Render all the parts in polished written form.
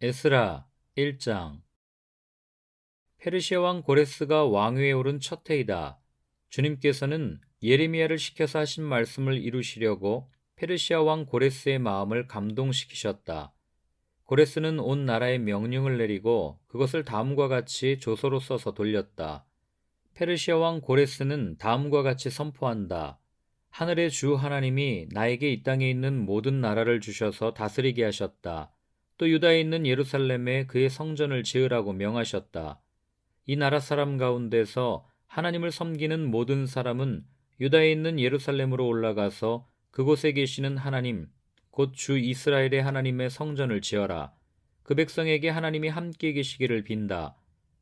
에스라 1장. 페르시아 왕 고레스가 왕위에 오른 첫 해이다. 주님께서는 예레미야를 시켜서 하신 말씀을 이루시려고 페르시아 왕 고레스의 마음을 감동시키셨다. 고레스는 온 나라에 명령을 내리고 그것을 다음과 같이 조서로 써서 돌렸다. 페르시아 왕 고레스는 다음과 같이 선포한다. 하늘의 주 하나님이 나에게 이 땅에 있는 모든 나라를 주셔서 다스리게 하셨다. 또 유다에 있는 예루살렘에 그의 성전을 지으라고 명하셨다. 이 나라 사람 가운데서 하나님을 섬기는 모든 사람은 유다에 있는 예루살렘으로 올라가서 그곳에 계시는 하나님, 곧 주 이스라엘의 하나님의 성전을 지어라. 그 백성에게 하나님이 함께 계시기를 빈다.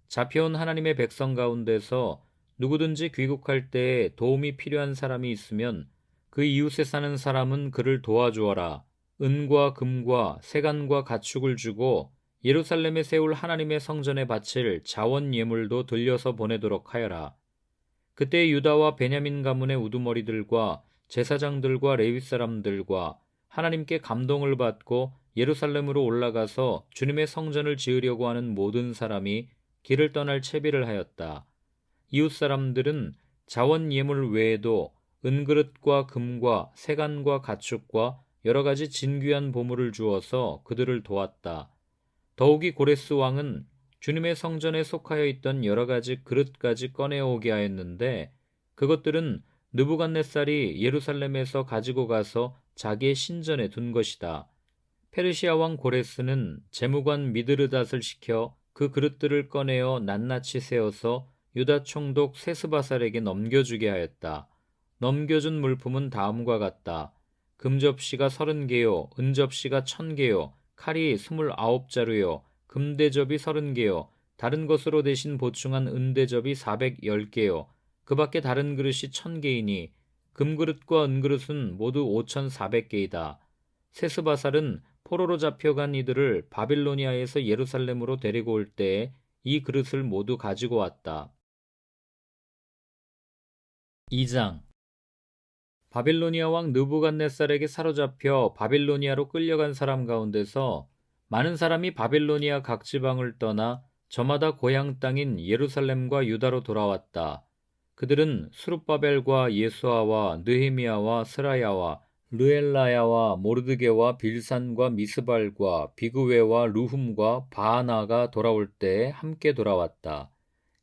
잡혀온 하나님의 백성 가운데서 누구든지 귀국할 때에 도움이 필요한 사람이 있으면 그 이웃에 사는 사람은 그를 도와주어라. 은과 금과 세간과 가축을 주고 예루살렘에 세울 하나님의 성전에 바칠 자원 예물도 들려서 보내도록 하여라. 그때 유다와 베냐민 가문의 우두머리들과 제사장들과 레위 사람들과 하나님께 감동을 받고 예루살렘으로 올라가서 주님의 성전을 지으려고 하는 모든 사람이 길을 떠날 채비를 하였다. 이웃 사람들은 자원 예물 외에도 은그릇과 금과 세간과 가축과 여러 가지 진귀한 보물을 주어서 그들을 도왔다. 더욱이 고레스 왕은 주님의 성전에 속하여 있던 여러 가지 그릇까지 꺼내오게 하였는데 그것들은 느부갓네살이 예루살렘에서 가지고 가서 자기의 신전에 둔 것이다. 페르시아 왕 고레스는 재무관 미드르닷을 시켜 그 그릇들을 꺼내어 낱낱이 세워서 유다 총독 세스바살에게 넘겨주게 하였다. 넘겨준 물품은 다음과 같다. 금접시가 30개요, 은접시가 1000개요, 칼이 29자루요, 금대접이 30개요, 다른 것으로 대신 보충한 은대접이 410개요, 그 밖에 다른 그릇이 1000개이니 금그릇과 은그릇은 모두 5400개이다. 세스바살은 포로로 잡혀간 이들을 바빌로니아에서 예루살렘으로 데리고 올 때에 이 그릇을 모두 가지고 왔다. 2장. 바빌로니아 왕 느부갓네살에게 사로잡혀 바빌로니아로 끌려간 사람 가운데서 많은 사람이 바빌로니아 각 지방을 떠나 저마다 고향 땅인 예루살렘과 유다로 돌아왔다. 그들은 수룹바벨과 예수아와 느헤미야와 스라야와 르엘라야와 모르드게와 빌산과 미스발과 비그웨와 루훔과 바하나가 돌아올 때에 함께 돌아왔다.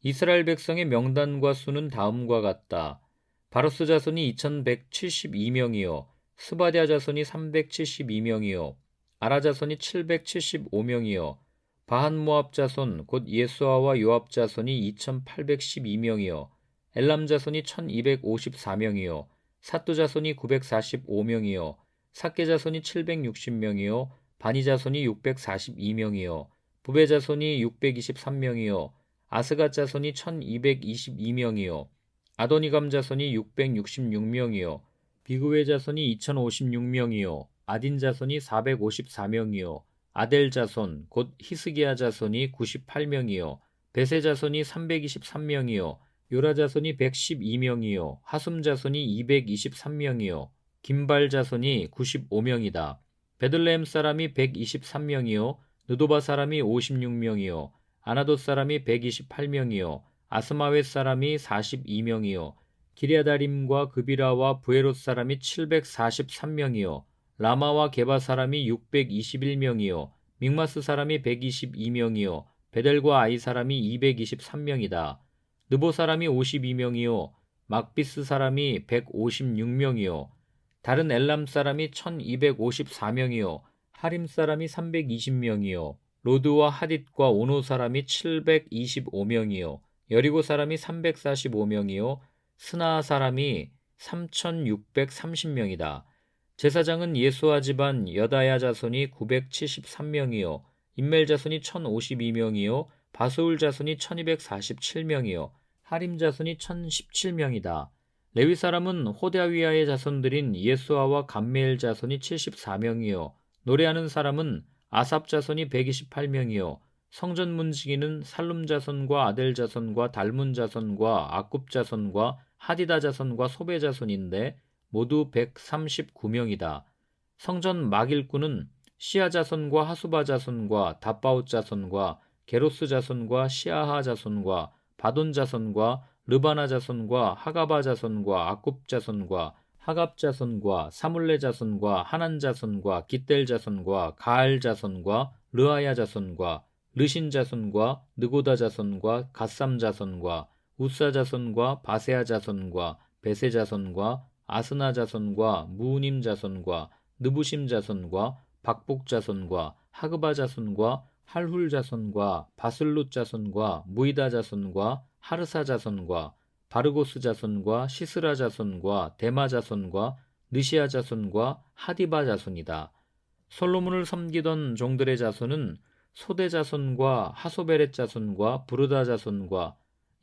이스라엘 백성의 명단과 수는 다음과 같다. 바로스 자손이 2172명이요 스바랴 자손이 372명이요 아라 자손이 775명이요 바한 모압 자손 곧 예수아와 요압 자손이 2812명이요 엘람 자손이 1254명이요 사뚜 자손이 945명이요 삭게 자손이 760명이요 바니 자손이 642명이요 부베 자손이 623명이요 아스갓 자손이 1222명이요 아도니감 자손이 666명이요 비그웨 자손이 2056명이요 아딘 자손이 454명이요 아델 자손 곧 히스기야 자손이 98명이요 베세 자손이 323명이요 요라 자손이 112명이요 하숨 자손이 223명이요 김발 자손이 95명이다. 베들레헴 사람이 123명이요 느도바 사람이 56명이요 아나돗 사람이 128명이요 아스마웻 사람이 42명이요 기랴다림과 그비라와 부에롯 사람이 743명이요 라마와 게바 사람이 621명이요 믹마스 사람이 122명이요 베델과 아이 사람이 223명이다. 느보 사람이 52명이요 막비스 사람이 156명이요 다른 엘람 사람이 1254명이요 하림 사람이 320명이요 로드와 하딧과 오노 사람이 725명이요 여리고 사람이 345명이요 스나아 사람이 3630명이다. 제사장은 예수아 집안 여다야 자손이 973명이요 인멜 자손이 1052명이요 바소울 자손이 1247명이요 하림 자손이 1017명이다. 레위 사람은 호다위아의 자손들인 예수아와 감메엘 자손이 74명이요 노래하는 사람은 아삽 자손이 128명이요 성전 문지기는 살룸 자손과 아델 자손과 달문 자손과 아굽 자손과 하디다 자손과 소베 자손인데 모두 139명이다. 성전 막 일꾼은 시아 자손과 하수바 자손과 다바옷 자손과 게로스 자손과 시아하 자손과 바돈 자손과 르바나 자손과 하가바 자손과 아굽 자손과 하갑 자손과 사물레 자손과 하난 자손과 깃델 자손과 가알 자손과 르아야 자손과 르신 자손과 느고다 자손과 갓삼 자손과 우사 자손과 바세아 자손과 베세 자손과 아스나 자손과 무우님 자손과 느부심 자손과 박복 자손과 하그바 자손과 할훌 자손과 바슬룻 자손과 무이다 자손과 하르사 자손과 바르고스 자손과 시스라 자손과 데마 자손과 느시아 자손과 하디바 자손이다. 솔로몬을 섬기던 종들의 자손은 소대 자손과 하소베렛 자손과 부르다 자손과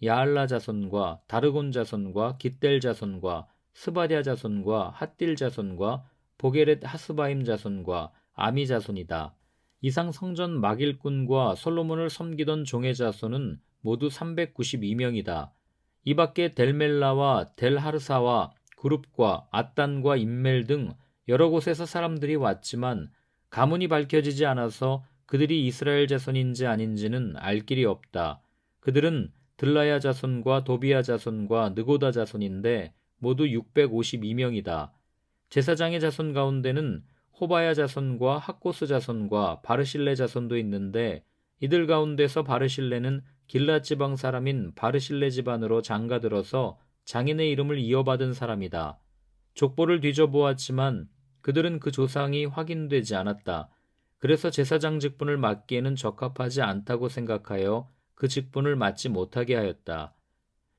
야알라 자손과 다르곤 자손과 깃델 자손과 스바랴 자손과 핫딜 자손과 보게렛 하스바임 자손과 아미 자손이다. 이상 성전 막일꾼과 솔로몬을 섬기던 종의 자손은 모두 392명이다. 이 밖에 델멜라와 델하르사와 그룹과 앗단과 임멜 등 여러 곳에서 사람들이 왔지만 가문이 밝혀지지 않아서 그들이 이스라엘 자손인지 아닌지는 알 길이 없다. 그들은 들라야 자손과 도비야 자손과 느고다 자손인데 모두 652명이다. 제사장의 자손 가운데는 호바야 자손과 학고스 자손과 바르실레 자손도 있는데 이들 가운데서 바르실레는 길랏 지방 사람인 바르실레 집안으로 장가들어서 장인의 이름을 이어받은 사람이다. 족보를 뒤져보았지만 그들은 그 조상이 확인되지 않았다. 그래서 제사장 직분을 맡기에는 적합하지 않다고 생각하여 그 직분을 맡지 못하게 하였다.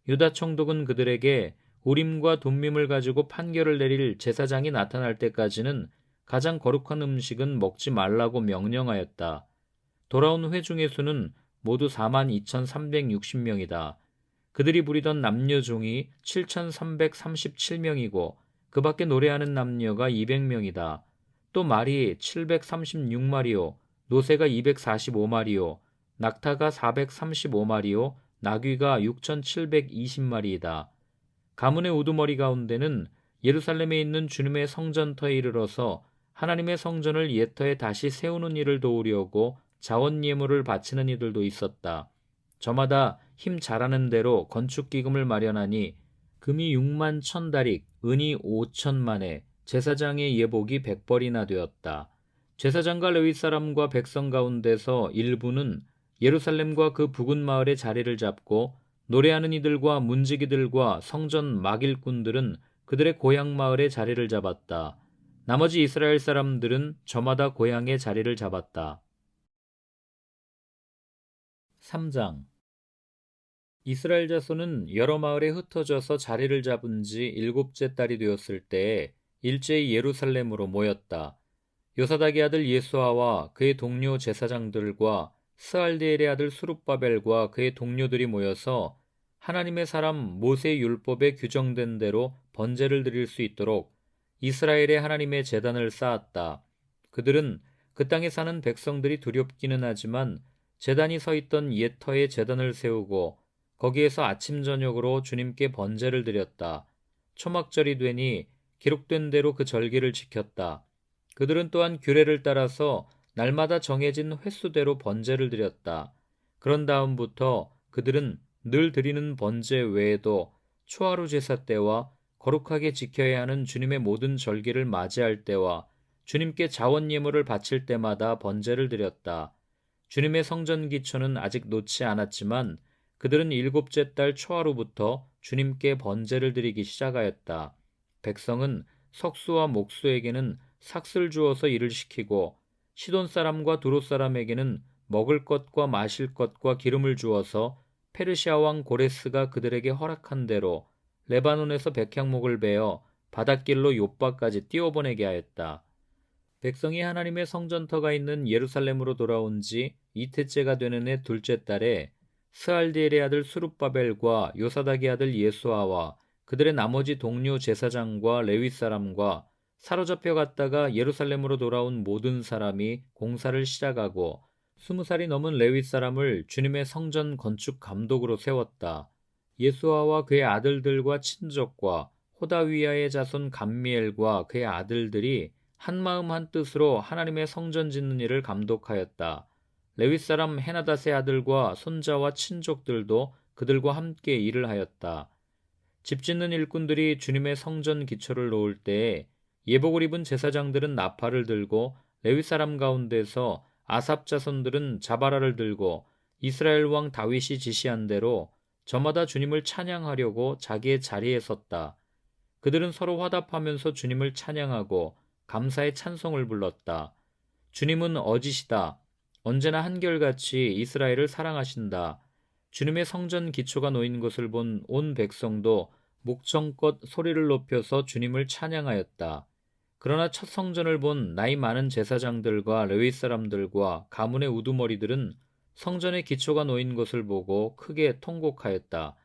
유다 총독은 그들에게 우림과 둠밈을 가지고 판결을 내릴 제사장이 나타날 때까지는 가장 거룩한 음식은 먹지 말라고 명령하였다. 돌아온 회중의 수는 모두 42,360명이다. 그들이 부리던 남녀 종이 7,337명이고 그 밖에 노래하는 남녀가 200명이다. 또 말이 736마리요, 노새가 245마리요, 낙타가 435마리요, 나귀가 6,720마리이다. 가문의 우두머리 가운데는 예루살렘에 있는 주님의 성전터에 이르러서 하나님의 성전을 옛터에 다시 세우는 일을 도우려고 자원 예물을 바치는 이들도 있었다. 저마다 힘 잘하는 대로 건축기금을 마련하니 금이 6만 1,000다릭, 은이 5천만에 제사장의 예복이 100벌이나 되었다. 제사장과 레위 사람과 백성 가운데서 일부는 예루살렘과 그 부근 마을에 자리를 잡고 노래하는 이들과 문지기들과 성전 막일꾼들은 그들의 고향 마을에 자리를 잡았다. 나머지 이스라엘 사람들은 저마다 고향에 자리를 잡았다. 3장. 이스라엘 자손은 여러 마을에 흩어져서 자리를 잡은 지 7째 달이 되었을 때에 일제히 예루살렘으로 모였다. 요사닥의 아들 예수아와 그의 동료 제사장들과 스알디엘의 아들 수룹바벨과 그의 동료들이 모여서 하나님의 사람 모세의 율법에 규정된 대로 번제를 드릴 수 있도록 이스라엘의 하나님의 제단을 쌓았다. 그들은 그 땅에 사는 백성들이 두렵기는 하지만 제단이 서 있던 옛터에 제단을 세우고 거기에서 아침 저녁으로 주님께 번제를 드렸다. 초막절이 되니 기록된 대로 그 절기를 지켰다. 그들은 또한 규례를 따라서 날마다 정해진 횟수대로 번제를 드렸다. 그런 다음부터 그들은 늘 드리는 번제 외에도 초하루 제사 때와 거룩하게 지켜야 하는 주님의 모든 절기를 맞이할 때와 주님께 자원 예물을 바칠 때마다 번제를 드렸다. 주님의 성전 기초는 아직 놓지 않았지만 그들은 7째 달 초하루부터 주님께 번제를 드리기 시작하였다. 백성은 석수와 목수에게는 삭슬 주어서 일을 시키고 시돈 사람과 두롯 사람에게는 먹을 것과 마실 것과 기름을 주어서 페르시아 왕 고레스가 그들에게 허락한 대로 레바논에서 백향목을 베어 바닷길로 욥바까지 띄워보내게 하였다. 백성이 하나님의 성전터가 있는 예루살렘으로 돌아온 지 이태째가 되는 해 둘째 달에 스알디엘의 아들 수룹바벨과 요사닥의 아들 예수아와 그들의 나머지 동료 제사장과 레위 사람과 사로잡혀 갔다가 예루살렘으로 돌아온 모든 사람이 공사를 시작하고 20살이 넘은 레위 사람을 주님의 성전 건축 감독으로 세웠다. 예수아와 그의 아들들과 친족과 호다위야의 자손 감미엘과 그의 아들들이 한마음 한뜻으로 하나님의 성전 짓는 일을 감독하였다. 레위 사람 헤나닷의 아들과 손자와 친족들도 그들과 함께 일을 하였다. 집 짓는 일꾼들이 주님의 성전 기초를 놓을 때에 예복을 입은 제사장들은 나팔을 들고 레위 사람 가운데서 아삽 자손들은 자바라를 들고 이스라엘 왕 다윗이 지시한 대로 저마다 주님을 찬양하려고 자기의 자리에 섰다. 그들은 서로 화답하면서 주님을 찬양하고 감사의 찬송을 불렀다. 주님은 어지시다. 언제나 한결같이 이스라엘을 사랑하신다. 주님의 성전 기초가 놓인 것을 본 온 백성도 목청껏 소리를 높여서 주님을 찬양하였다. 그러나 첫 성전을 본 나이 많은 제사장들과 레위 사람들과 가문의 우두머리들은 성전의 기초가 놓인 것을 보고 크게 통곡하였다.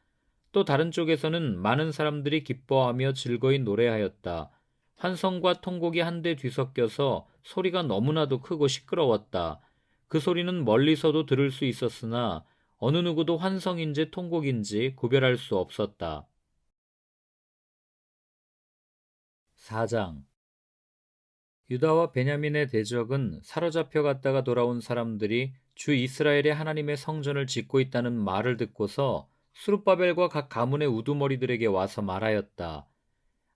또 다른 쪽에서는 많은 사람들이 기뻐하며 즐거이 노래하였다. 환성과 통곡이 한데 뒤섞여서 소리가 너무나도 크고 시끄러웠다. 그 소리는 멀리서도 들을 수 있었으나 어느 누구도 환성인지 통곡인지 구별할 수 없었다. 4장 유다와 베냐민의 대적은 사로잡혀 갔다가 돌아온 사람들이 주 이스라엘의 하나님의 성전을 짓고 있다는 말을 듣고서 스룹바벨과 각 가문의 우두머리들에게 와서 말하였다.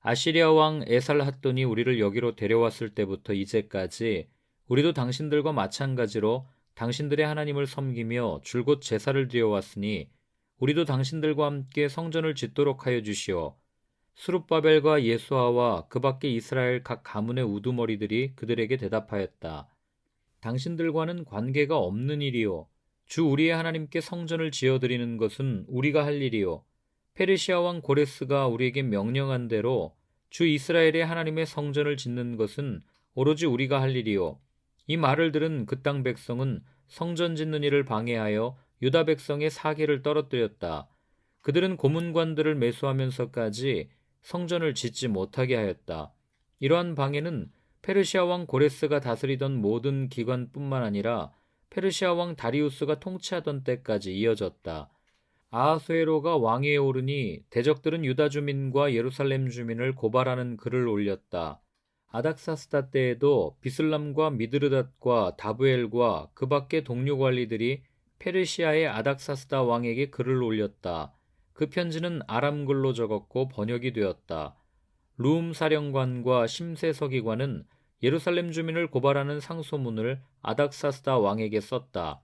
아시리아 왕 에살핫돈이 우리를 여기로 데려왔을 때부터 이제까지 우리도 당신들과 마찬가지로 당신들의 하나님을 섬기며 줄곧 제사를 드려왔으니 우리도 당신들과 함께 성전을 짓도록 하여 주시오. 스룹바벨과 예수아와 그 밖에 이스라엘 각 가문의 우두머리들이 그들에게 대답하였다. 당신들과는 관계가 없는 일이요. 주 우리의 하나님께 성전을 지어드리는 것은 우리가 할 일이요. 페르시아 왕 고레스가 우리에게 명령한 대로 주 이스라엘의 하나님의 성전을 짓는 것은 오로지 우리가 할 일이요. 이 말을 들은 그 땅 백성은 성전 짓는 일을 방해하여 유다 백성의 사기를 떨어뜨렸다. 그들은 고문관들을 매수하면서까지 성전을 짓지 못하게 하였다. 이러한 방해는 페르시아 왕 고레스가 다스리던 모든 기관뿐만 아니라 페르시아 왕 다리우스가 통치하던 때까지 이어졌다. 아하수에로가 왕위에 오르니 대적들은 유다 주민과 예루살렘 주민을 고발하는 글을 올렸다. 아닥사스다 때에도 비슬람과 미드르닷과 다브엘과 그 밖의 동료 관리들이 페르시아의 아닥사스다 왕에게 글을 올렸다. 그 편지는 아람글로 적었고 번역이 되었다. 룸 사령관과 심세 서기관은 예루살렘 주민을 고발하는 상소문을 아닥사스다 왕에게 썼다.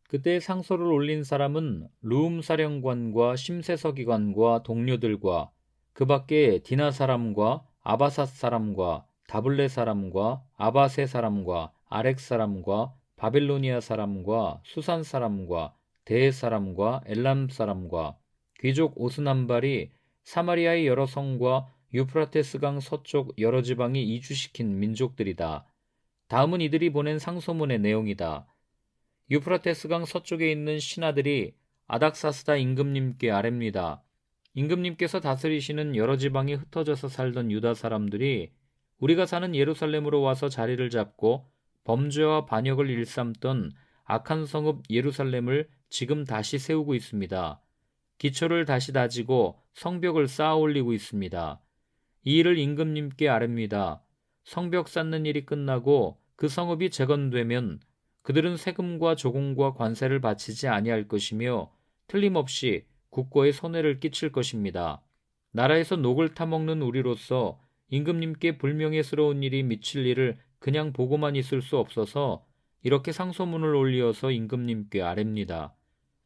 그때 상소를 올린 사람은 룸 사령관과 심세 서기관과 동료들과 그 밖에 디나 사람과 아바삿 사람과 다블레 사람과 아바세 사람과 아렉 사람과 바빌로니아 사람과 수산 사람과 대 사람과 엘람 사람과 귀족 오스남발이 사마리아의 여러 성과 유프라테스강 서쪽 여러 지방이 이주시킨 민족들이다. 다음은 이들이 보낸 상소문의 내용이다. 유프라테스강 서쪽에 있는 신하들이 아닥사스다 임금님께 아뢰입니다. 임금님께서 다스리시는 여러 지방이 흩어져서 살던 유다 사람들이 우리가 사는 예루살렘으로 와서 자리를 잡고 범죄와 반역을 일삼던 악한 성읍 예루살렘을 지금 다시 세우고 있습니다. 기초를 다시 다지고 성벽을 쌓아 올리고 있습니다. 이 일을 임금님께 아뢰입니다. 성벽 쌓는 일이 끝나고 그 성읍이 재건되면 그들은 세금과 조공과 관세를 바치지 아니할 것이며 틀림없이 국고에 손해를 끼칠 것입니다. 나라에서 녹을 타먹는 우리로서 임금님께 불명예스러운 일이 미칠 일을 그냥 보고만 있을 수 없어서 이렇게 상소문을 올리어서 임금님께 아뢰입니다.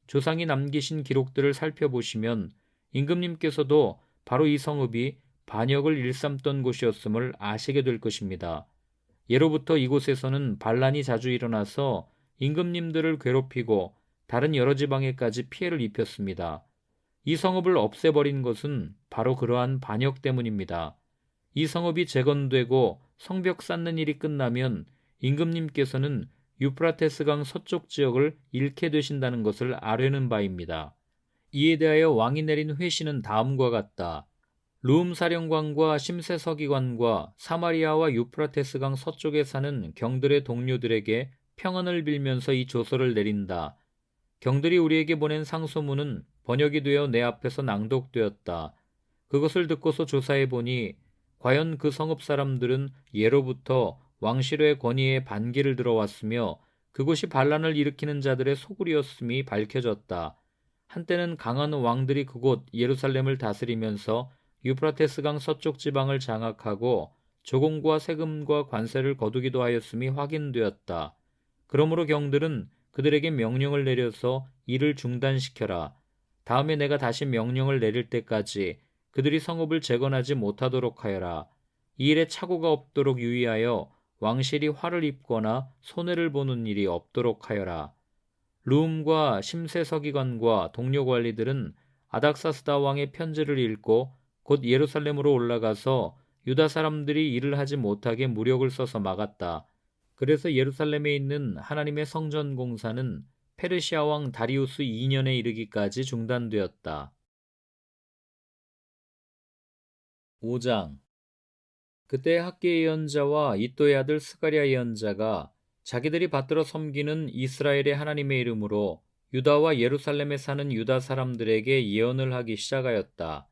조상이 남기신 기록들을 살펴보시면 임금님께서도 바로 이 성읍이 반역을 일삼던 곳이었음을 아시게 될 것입니다. 예로부터 이곳에서는 반란이 자주 일어나서 임금님들을 괴롭히고 다른 여러 지방에까지 피해를 입혔습니다. 이 성읍을 없애버린 것은 바로 그러한 반역 때문입니다. 이 성읍이 재건되고 성벽 쌓는 일이 끝나면 임금님께서는 유프라테스강 서쪽 지역을 잃게 되신다는 것을 아뢰는 바입니다. 이에 대하여 왕이 내린 회신은 다음과 같다. 룸 사령관과 심세 서기관과 사마리아와 유프라테스강 서쪽에 사는 경들의 동료들에게 평안을 빌면서 이 조서를 내린다. 경들이 우리에게 보낸 상소문은 번역이 되어 내 앞에서 낭독되었다. 그것을 듣고서 조사해 보니 과연 그 성읍 사람들은 예로부터 왕실의 권위에 반기를 들어왔으며 그곳이 반란을 일으키는 자들의 소굴이었음이 밝혀졌다. 한때는 강한 왕들이 그곳 예루살렘을 다스리면서 유프라테스강 서쪽 지방을 장악하고 조공과 세금과 관세를 거두기도 하였음이 확인되었다. 그러므로 경들은 그들에게 명령을 내려서 이를 중단시켜라. 다음에 내가 다시 명령을 내릴 때까지 그들이 성읍을 재건하지 못하도록 하여라. 이 일에 착오가 없도록 유의하여 왕실이 화를 입거나 손해를 보는 일이 없도록 하여라. 룸과 심세 서기관과 동료 관리들은 아닥사스다 왕의 편지를 읽고 곧 예루살렘으로 올라가서 유다 사람들이 일을 하지 못하게 무력을 써서 막았다. 그래서 예루살렘에 있는 하나님의 성전 공사는 페르시아 왕 다리우스 2년에 이르기까지 중단되었다. 5장. 그때 학계 예언자와 이또의 아들 스가랴 예언자가 자기들이 받들어 섬기는 이스라엘의 하나님의 이름으로 유다와 예루살렘에 사는 유다 사람들에게 예언을 하기 시작하였다.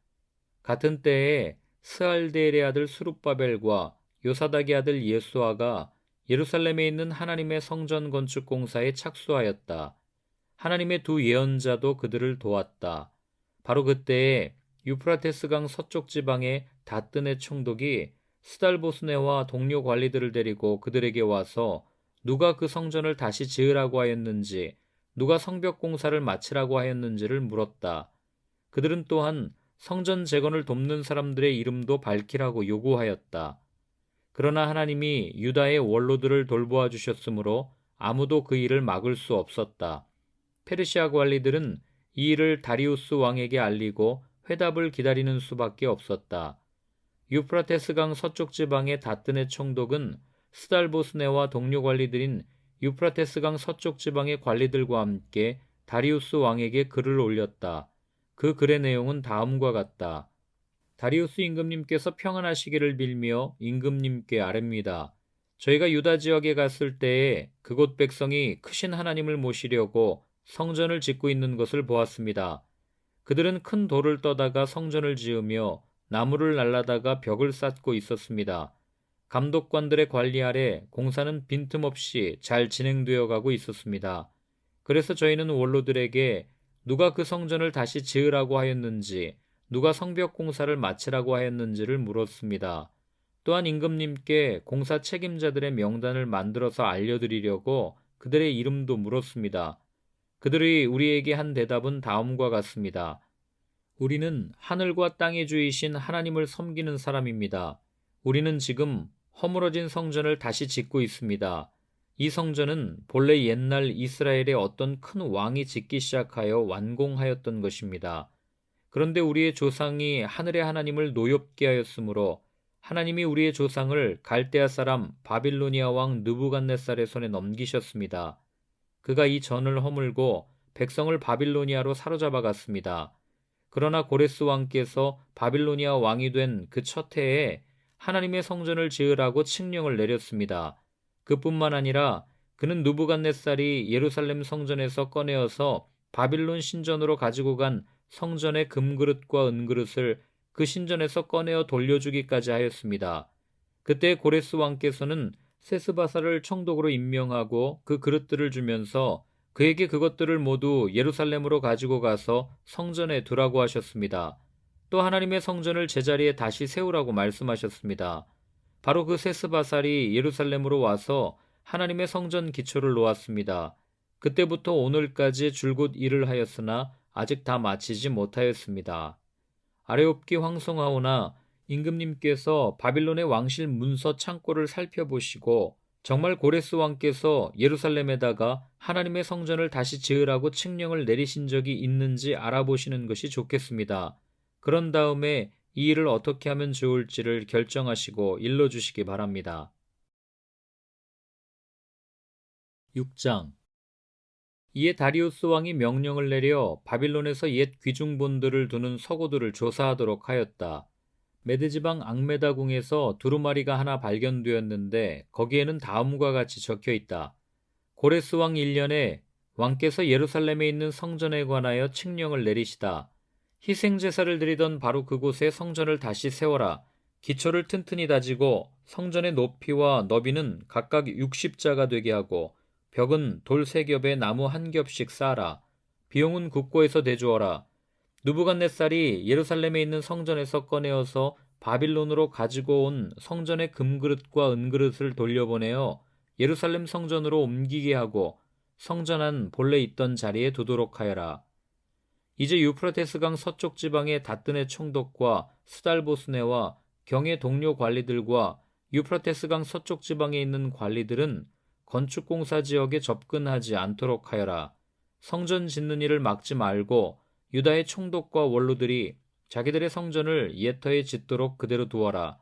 같은 때에 스알데엘의 아들 수룹바벨과 요사닥의 아들 예수아가 예루살렘에 있는 하나님의 성전 건축 공사에 착수하였다. 하나님의 두 예언자도 그들을 도왔다. 바로 그때에 유프라테스강 서쪽 지방의 다뜨네 총독이 스달보스네와 동료 관리들을 데리고 그들에게 와서 누가 그 성전을 다시 지으라고 하였는지, 누가 성벽 공사를 마치라고 하였는지를 물었다. 그들은 또한 성전 재건을 돕는 사람들의 이름도 밝히라고 요구하였다. 그러나 하나님이 유다의 원로들을 돌보아 주셨으므로 아무도 그 일을 막을 수 없었다. 페르시아 관리들은 이 일을 다리우스 왕에게 알리고 회답을 기다리는 수밖에 없었다. 유프라테스강 서쪽 지방의 다뜨네 총독은 스달보스네와 동료 관리들인 유프라테스강 서쪽 지방의 관리들과 함께 다리우스 왕에게 글을 올렸다. 그 글의 내용은 다음과 같다. 다리우스 임금님께서 평안하시기를 빌며 임금님께 아뢰입니다. 저희가 유다 지역에 갔을 때에 그곳 백성이 크신 하나님을 모시려고 성전을 짓고 있는 것을 보았습니다. 그들은 큰 돌을 떠다가 성전을 지으며 나무를 날라다가 벽을 쌓고 있었습니다. 감독관들의 관리 아래 공사는 빈틈없이 잘 진행되어 가고 있었습니다. 그래서 저희는 원로들에게 누가 그 성전을 다시 지으라고 하였는지, 누가 성벽 공사를 마치라고 하였는지를 물었습니다. 또한 임금님께 공사 책임자들의 명단을 만들어서 알려드리려고 그들의 이름도 물었습니다. 그들이 우리에게 한 대답은 다음과 같습니다. 우리는 하늘과 땅의 주이신 하나님을 섬기는 사람입니다. 우리는 지금 허물어진 성전을 다시 짓고 있습니다. 이 성전은 본래 옛날 이스라엘의 어떤 큰 왕이 짓기 시작하여 완공하였던 것입니다. 그런데 우리의 조상이 하늘의 하나님을 노엽게 하였으므로 하나님이 우리의 조상을 갈대아 사람 바빌로니아 왕 느부갓네살의 손에 넘기셨습니다. 그가 이 전을 허물고 백성을 바빌로니아로 사로잡아 갔습니다. 그러나 고레스 왕께서 바빌로니아 왕이 된 그 첫 해에 하나님의 성전을 지으라고 칙령을 내렸습니다. 그뿐만 아니라 그는 느부갓네살이 예루살렘 성전에서 꺼내어서 바빌론 신전으로 가지고 간 성전의 금그릇과 은그릇을 그 신전에서 꺼내어 돌려주기까지 하였습니다. 그때 고레스 왕께서는 세스바사를 총독으로 임명하고 그 그릇들을 주면서 그에게 그것들을 모두 예루살렘으로 가지고 가서 성전에 두라고 하셨습니다. 또 하나님의 성전을 제자리에 다시 세우라고 말씀하셨습니다. 바로 그 세스바살이 예루살렘으로 와서 하나님의 성전 기초를 놓았습니다. 그때부터 오늘까지 줄곧 일을 하였으나 아직 다 마치지 못하였습니다. 아레옵기 황송하오나 임금님께서 바빌론의 왕실 문서 창고를 살펴보시고 정말 고레스 왕께서 예루살렘에다가 하나님의 성전을 다시 지으라고 칙령을 내리신 적이 있는지 알아보시는 것이 좋겠습니다. 그런 다음에 이 일을 어떻게 하면 좋을지를 결정하시고 일러주시기 바랍니다. 6장. 이에 다리우스 왕이 명령을 내려 바빌론에서 옛 귀중본들을 두는 서고들을 조사하도록 하였다. 메드지방 앙메다궁에서 두루마리가 하나 발견되었는데 거기에는 다음과 같이 적혀 있다. 고레스 왕 1년에 왕께서 예루살렘에 있는 성전에 관하여 칙령을 내리시다. 희생제사를 드리던 바로 그곳에 성전을 다시 세워라. 기초를 튼튼히 다지고 성전의 높이와 너비는 각각 60자가 되게 하고 벽은 돌 3겹에 나무 1겹씩 쌓아라. 비용은 국고에서 대주어라. 느부갓네살이 예루살렘에 있는 성전에서 꺼내어서 바빌론으로 가지고 온 성전의 금그릇과 은그릇을 돌려보내어 예루살렘 성전으로 옮기게 하고 성전 안 본래 있던 자리에 두도록 하여라. 이제 유프라테스강 서쪽 지방의 다뜨네 총독과 스달보스네와 경의 동료 관리들과 유프라테스강 서쪽 지방에 있는 관리들은 건축공사 지역에 접근하지 않도록 하여라. 성전 짓는 일을 막지 말고 유다의 총독과 원로들이 자기들의 성전을 옛터에 짓도록 그대로 두어라.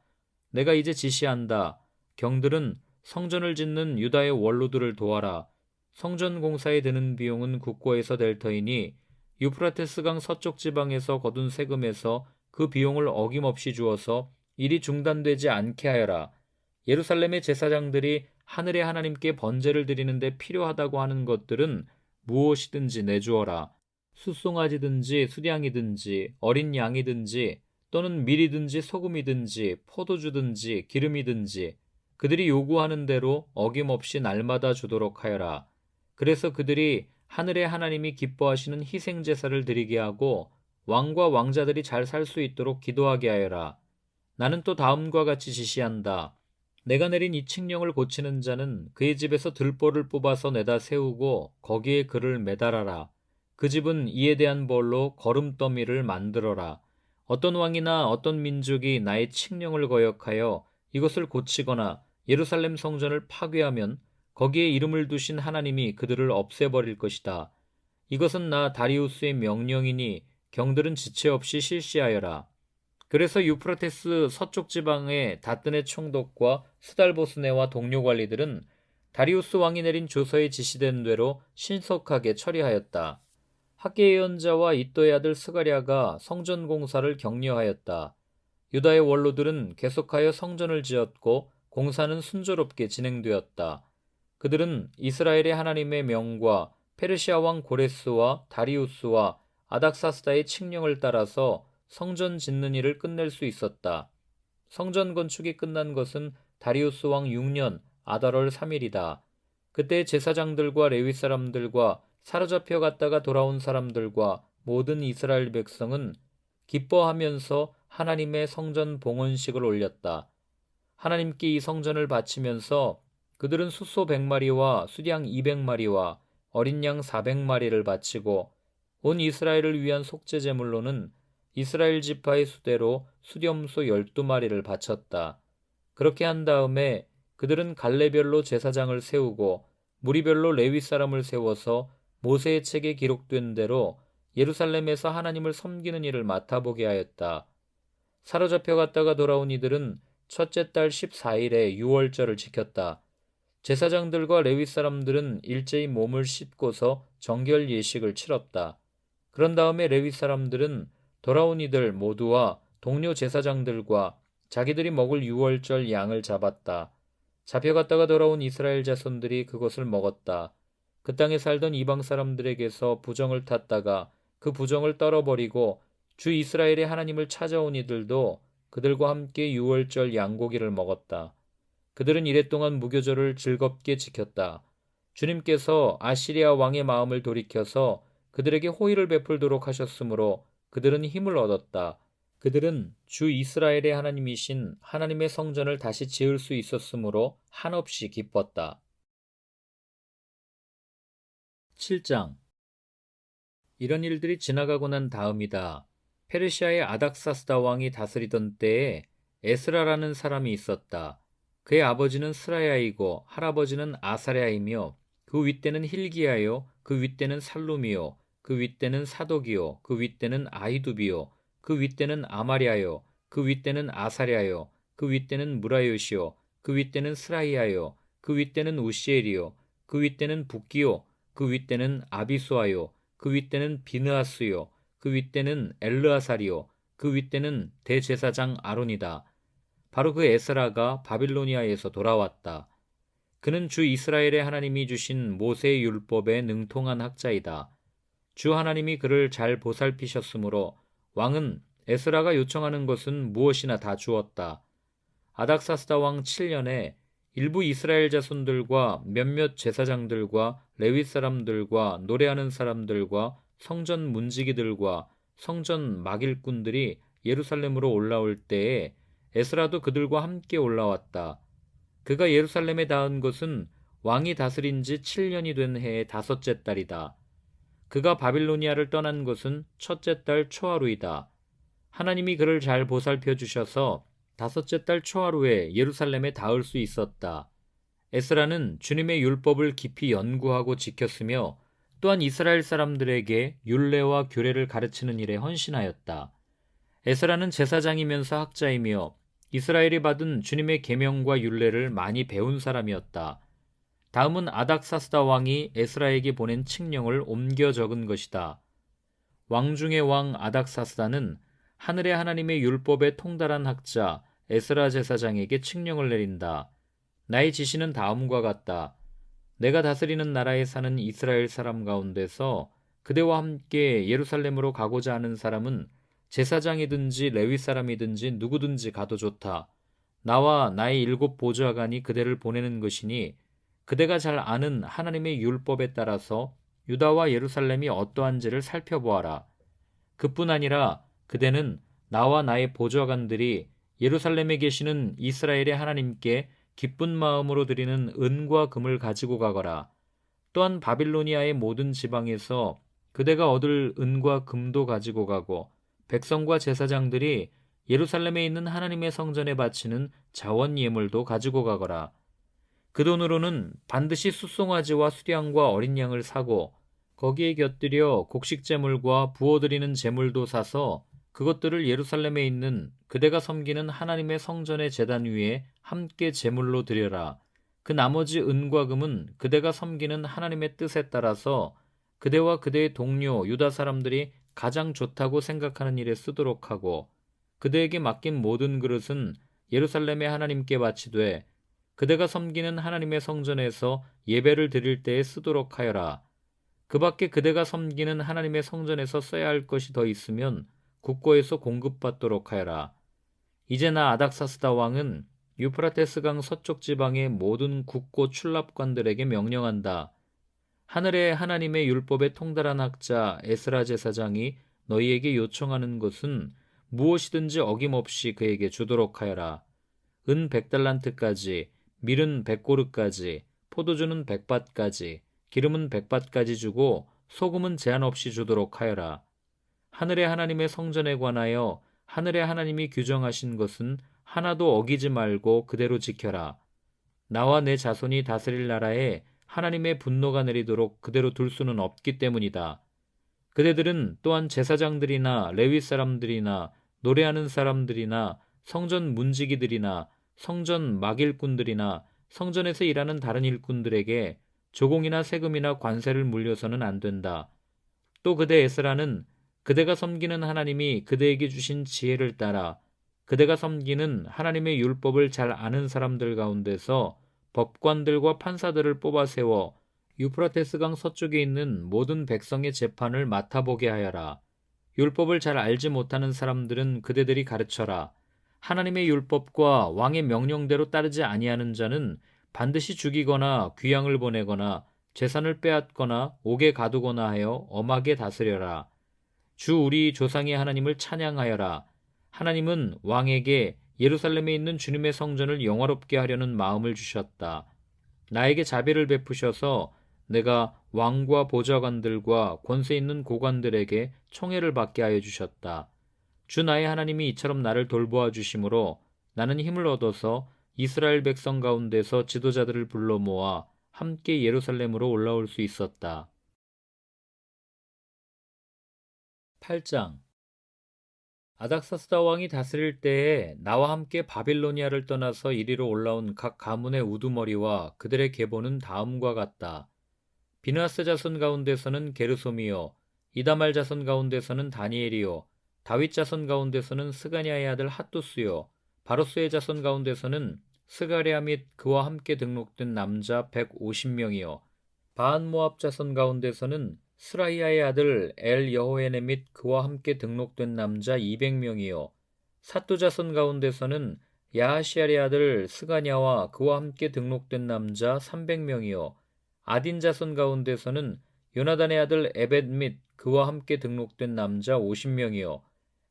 내가 이제 지시한다. 경들은 성전을 짓는 유다의 원로들을 도와라. 성전 공사에 드는 비용은 국고에서 될 터이니 유프라테스강 서쪽 지방에서 거둔 세금에서 그 비용을 어김없이 주어서 일이 중단되지 않게 하여라. 예루살렘의 제사장들이 하늘의 하나님께 번제를 드리는데 필요하다고 하는 것들은 무엇이든지 내주어라. 숫송아지든지 수량이든지 어린 양이든지 또는 밀이든지 소금이든지 포도주든지 기름이든지 그들이 요구하는 대로 어김없이 날마다 주도록 하여라. 그래서 그들이 하늘의 하나님이 기뻐하시는 희생제사를 드리게 하고 왕과 왕자들이 잘 살 수 있도록 기도하게 하여라. 나는 또 다음과 같이 지시한다. 내가 내린 이 칙령을 고치는 자는 그의 집에서 들보를 뽑아서 내다 세우고 거기에 그를 매달아라. 그 집은 이에 대한 벌로 거름더미를 만들어라. 어떤 왕이나 어떤 민족이 나의 칙령을 거역하여 이것을 고치거나 예루살렘 성전을 파괴하면 거기에 이름을 두신 하나님이 그들을 없애버릴 것이다. 이것은 나 다리우스의 명령이니 경들은 지체 없이 실시하여라. 그래서 유프라테스 서쪽 지방의 다뜨네 총독과 스달보스네와 동료 관리들은 다리우스 왕이 내린 조서에 지시된 대로 신속하게 처리하였다. 학계 예언자와 이또의 아들 스가랴가 성전 공사를 격려하였다. 유다의 원로들은 계속하여 성전을 지었고 공사는 순조롭게 진행되었다. 그들은 이스라엘의 하나님의 명과 페르시아 왕 고레스와 다리우스와 아닥사스다의 칙령을 따라서 성전 짓는 일을 끝낼 수 있었다. 성전 건축이 끝난 것은 다리우스 왕 6년 아달월 3일이다. 그때 제사장들과 레위 사람들과 사로잡혀 갔다가 돌아온 사람들과 모든 이스라엘 백성은 기뻐하면서 하나님의 성전 봉헌식을 올렸다. 하나님께 이 성전을 바치면서 그들은 숫소 100마리와 수량 200마리와 어린 양 400마리를 바치고 온 이스라엘을 위한 속죄 제물로는 이스라엘 지파의 수대로 수렴소 12마리를 바쳤다. 그렇게 한 다음에 그들은 갈래별로 제사장을 세우고 무리별로 레위 사람을 세워서 모세의 책에 기록된 대로 예루살렘에서 하나님을 섬기는 일을 맡아보게 하였다. 사로잡혀 갔다가 돌아온 이들은 첫째 달 14일에 유월절을 지켰다. 제사장들과 레위 사람들은 일제히 몸을 씻고서 정결 예식을 치렀다. 그런 다음에 레위 사람들은 돌아온 이들 모두와 동료 제사장들과 자기들이 먹을 유월절 양을 잡았다. 잡혀갔다가 돌아온 이스라엘 자손들이 그것을 먹었다. 그 땅에 살던 이방 사람들에게서 부정을 탔다가 그 부정을 떨어버리고 주 이스라엘의 하나님을 찾아온 이들도 그들과 함께 유월절 양고기를 먹었다. 그들은 이랫동안 무교절을 즐겁게 지켰다. 주님께서 아시리아 왕의 마음을 돌이켜서 그들에게 호의를 베풀도록 하셨으므로 그들은 힘을 얻었다. 그들은 주 이스라엘의 하나님이신 하나님의 성전을 다시 지을 수 있었으므로 한없이 기뻤다. 7장. 이런 일들이 지나가고 난 다음이다. 페르시아의 아닥사스다 왕이 다스리던 때에 에스라라는 사람이 있었다. 그의 아버지는 스라야이고 할아버지는 아사랴이며 그 윗대는 hil기야요 그 윗대는 살룸이요 그 윗대는 사독이요 그 윗대는 아히두비요 그 윗대는 아마랴요 그 윗대는 아사랴요 그 윗대는 무라요시요 그 윗대는 스라이야요 그 윗대는 우시엘이요 그 윗대는 붓기요 그 윗대는 아비수아요 그 윗대는 비느하스요 그 윗대는 엘르아살이요 그 윗대는 대제사장 아론이다. 바로 그 에스라가 바빌로니아에서 돌아왔다. 그는 주 이스라엘의 하나님이 주신 모세의 율법에 능통한 학자이다. 주 하나님이 그를 잘 보살피셨으므로 왕은 에스라가 요청하는 것은 무엇이나 다 주었다. 아닥사스다 왕 7년에 일부 이스라엘 자손들과 몇몇 제사장들과 레위 사람들과 노래하는 사람들과 성전 문지기들과 성전 막일꾼들이 예루살렘으로 올라올 때에 에스라도 그들과 함께 올라왔다. 그가 예루살렘에 닿은 것은 왕이 다스린 지 7년이 된 해의 다섯째 달이다. 그가 바빌로니아를 떠난 것은 첫째 달 초하루이다. 하나님이 그를 잘 보살펴 주셔서 다섯째 달 초하루에 예루살렘에 닿을 수 있었다. 에스라는 주님의 율법을 깊이 연구하고 지켰으며 또한 이스라엘 사람들에게 율례와 규례를 가르치는 일에 헌신하였다. 에스라는 제사장이면서 학자이며 이스라엘이 받은 주님의 계명과 율례를 많이 배운 사람이었다. 다음은 아닥사스다 왕이 에스라에게 보낸 칙령을 옮겨 적은 것이다. 왕 중의 왕 아닥사스다는 하늘의 하나님의 율법에 통달한 학자 에스라 제사장에게 칙령을 내린다. 나의 지시는 다음과 같다. 내가 다스리는 나라에 사는 이스라엘 사람 가운데서 그대와 함께 예루살렘으로 가고자 하는 사람은 제사장이든지 레위 사람이든지 누구든지 가도 좋다. 나와 나의 7 보좌관이 그대를 보내는 것이니 그대가 잘 아는 하나님의 율법에 따라서 유다와 예루살렘이 어떠한지를 살펴보아라. 그뿐 아니라 그대는 나와 나의 보좌관들이 예루살렘에 계시는 이스라엘의 하나님께 기쁜 마음으로 드리는 은과 금을 가지고 가거라. 또한 바빌로니아의 모든 지방에서 그대가 얻을 은과 금도 가지고 가고 백성과 제사장들이 예루살렘에 있는 하나님의 성전에 바치는 자원 예물도 가지고 가거라. 그 돈으로는 반드시 숫송아지와 수량과 어린 양을 사고 거기에 곁들여 곡식 제물과 부어드리는 제물도 사서 그것들을 예루살렘에 있는 그대가 섬기는 하나님의 성전의 제단 위에 함께 제물로 드려라. 그 나머지 은과 금은 그대가 섬기는 하나님의 뜻에 따라서 그대와 그대의 동료 유다 사람들이 가장 좋다고 생각하는 일에 쓰도록 하고 그대에게 맡긴 모든 그릇은 예루살렘의 하나님께 바치되 그대가 섬기는 하나님의 성전에서 예배를 드릴 때에 쓰도록 하여라. 그 밖에 그대가 섬기는 하나님의 성전에서 써야 할 것이 더 있으면 국고에서 공급받도록 하여라. 이제 나 아닥사스다 왕은 유프라테스강 서쪽 지방의 모든 국고 출납관들에게 명령한다. 하늘의 하나님의 율법에 통달한 학자 에스라 제사장이 너희에게 요청하는 것은 무엇이든지 어김없이 그에게 주도록 하여라. 은 100달란트까지, 밀은 100고르까지, 포도주는 100밭까지, 기름은 100밭까지 주고 소금은 제한 없이 주도록 하여라. 하늘의 하나님의 성전에 관하여 하늘의 하나님이 규정하신 것은 하나도 어기지 말고 그대로 지켜라. 나와 내 자손이 다스릴 나라에 하나님의 분노가 내리도록 그대로 둘 수는 없기 때문이다. 그대들은 또한 제사장들이나 레위 사람들이나 노래하는 사람들이나 성전 문지기들이나 성전 막일꾼들이나 성전에서 일하는 다른 일꾼들에게 조공이나 세금이나 관세를 물려서는 안 된다. 또 그대 에스라는 그대가 섬기는 하나님이 그대에게 주신 지혜를 따라 그대가 섬기는 하나님의 율법을 잘 아는 사람들 가운데서 법관들과 판사들을 뽑아 세워 유프라테스강 서쪽에 있는 모든 백성의 재판을 맡아보게 하여라. 율법을 잘 알지 못하는 사람들은 그대들이 가르쳐라. 하나님의 율법과 왕의 명령대로 따르지 아니하는 자는 반드시 죽이거나 귀양을 보내거나 재산을 빼앗거나 옥에 가두거나 하여 엄하게 다스려라. 주 우리 조상의 하나님을 찬양하여라. 하나님은 왕에게 예루살렘에 있는 주님의 성전을 영화롭게 하려는 마음을 주셨다. 나에게 자비를 베푸셔서 내가 왕과 보좌관들과 권세 있는 고관들에게 총애를 받게 하여 주셨다. 주 나의 하나님이 이처럼 나를 돌보아 주심으로 나는 힘을 얻어서 이스라엘 백성 가운데서 지도자들을 불러 모아 함께 예루살렘으로 올라올 수 있었다. 8장 아닥사스다 왕이 다스릴 때에 나와 함께 바빌로니아를 떠나서 이리로 올라온 각 가문의 우두머리와 그들의 계보는 다음과 같다. 비느하스 자손 가운데서는 게르솜이요, 이다말 자손 가운데서는 다니엘이요, 다윗 자손 가운데서는 스가냐의 아들 핫두스요, 바로스의 자손 가운데서는 스가랴 및 그와 함께 등록된 남자 150명이요, 바한모압 자손 가운데서는 스라이아의 아들 엘 여호에네 및 그와 함께 등록된 남자 200명이요, 삿두 자손 가운데서는 야하시알의 아들 스가냐와 그와 함께 등록된 남자 300명이요 아딘 자손 가운데서는 요나단의 아들 에벳 및 그와 함께 등록된 남자 50명이요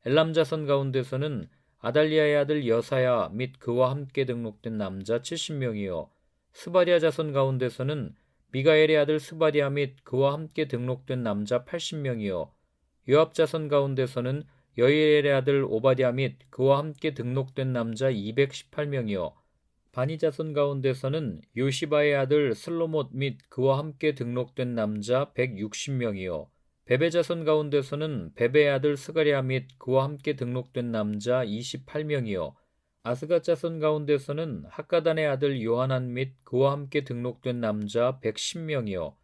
엘람 자손 가운데서는 아달리아의 아들 여사야 및 그와 함께 등록된 남자 70명이요 스바랴 자손 가운데서는 미가엘의 아들 스바랴 및 그와 함께 등록된 남자 80명이요 요압 자손 가운데서는 여이엘의 아들 오바댜 및 그와 함께 등록된 남자 218명이요 바니 자손 가운데서는 요시바의 아들 슬로못 및 그와 함께 등록된 남자 160명이요 베베 자손 가운데서는 베베의 아들 스가랴 및 그와 함께 등록된 남자 28명이요 아스가 자손 가운데서는 학가단의 아들 요하난 및 그와 함께 등록된 남자 110명이요